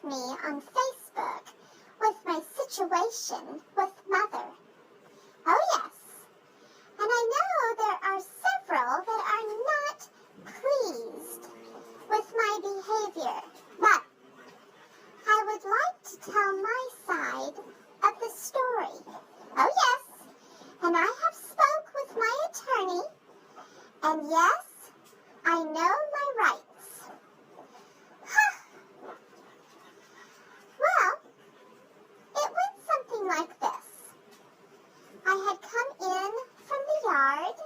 me on Facebook with my situation with Mother. Oh yes, and I know there are several that are not pleased with my behavior, but I would like to tell my side of the story. Oh yes, and I have spoke with my attorney, and yes, I know my rights. Well, it went something like this. I had come in from the yard.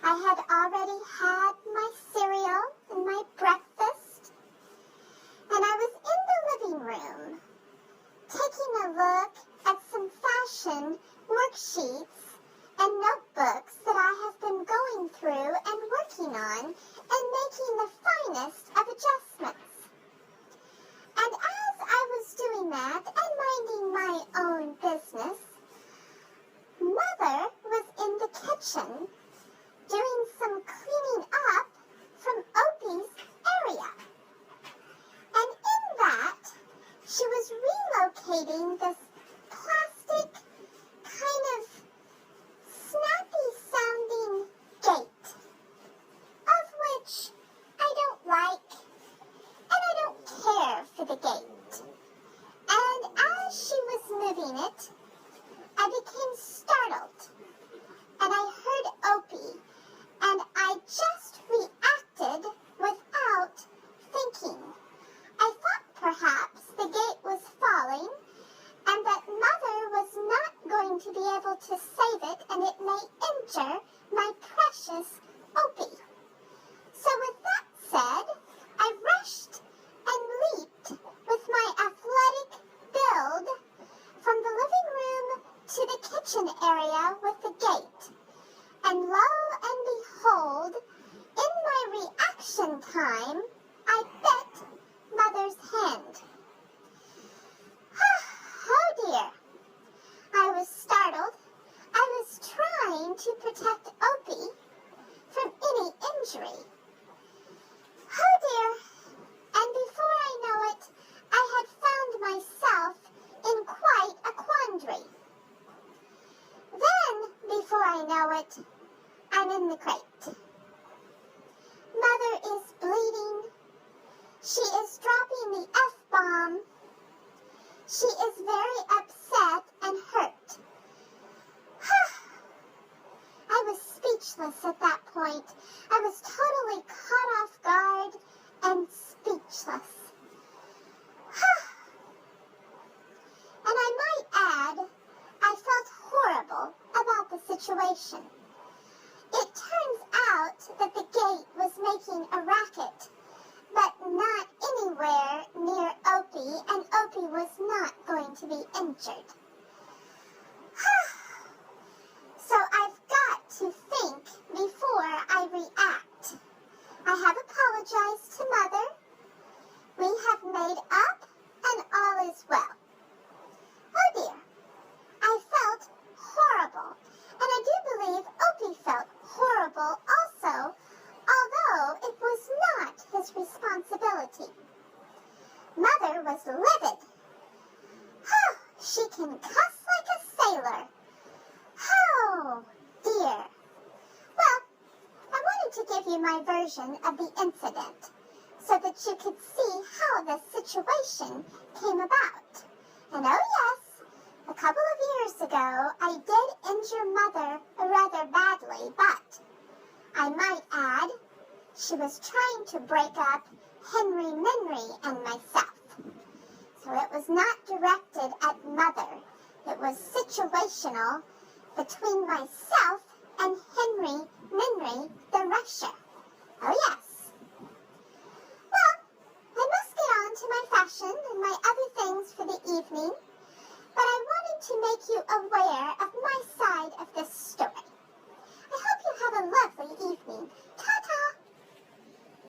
I had already had my cereal and my breakfast, and I was in the living room taking a look at some fashion worksheets and notebooks that I have been going through and working on and making the finest of adjustments. And as I was doing that and minding my own business, Mother was in the kitchen doing some cleaning up from Opie's area. And in that, she was relocating this plastic kind of snappy-sounding gate, of which I don't like, and I don't care for the gate. And as she was moving it, I became startled, and I heard Opie, and I just reacted without thinking. I thought perhaps the gate was falling, and that Mother was not going to be able to save it, and it may injure my precious Opie. So with that said, I rushed and leaped with my athletic build from the living room to the kitchen area with the gate. And lo and behold, in my reaction time, I bit Mother's hand. Oh dear. I was startled. I was trying to protect Opie from any injury. Oh dear. And before I know it, I had found myself in quite a quandary. Then, before I know it, I'm in the crate. Mother is bleeding. She is dropping the F-bomb. She is very upset and hurt. I was speechless at that point. I was totally caught off guard and speechless. And I might add, I felt horrible about the situation. It turns out that the gate was making a racket, but not anywhere near Opie, and Opie was not going to be injured. So I've got to think before I react. I have apologized to Mother. We have made up, and all is well. Oh dear, I felt horrible, and I do believe Opie felt horrible also, although it was not his responsibility. Mother was livid. She can cuss like a sailor. Oh dear. Well, I wanted to give you my version of the incident so that you could see how the situation came about. And oh yes, a couple of years ago, I did injure Mother rather badly, but I might add, she was trying to break up Henry Minry and myself. So it was not directed at Mother. It was situational between myself and Henry Minry, the Russia. Oh yes. Well, I must get on to my fashion and my other things for the evening, but I wanted to make you aware of my side of this story.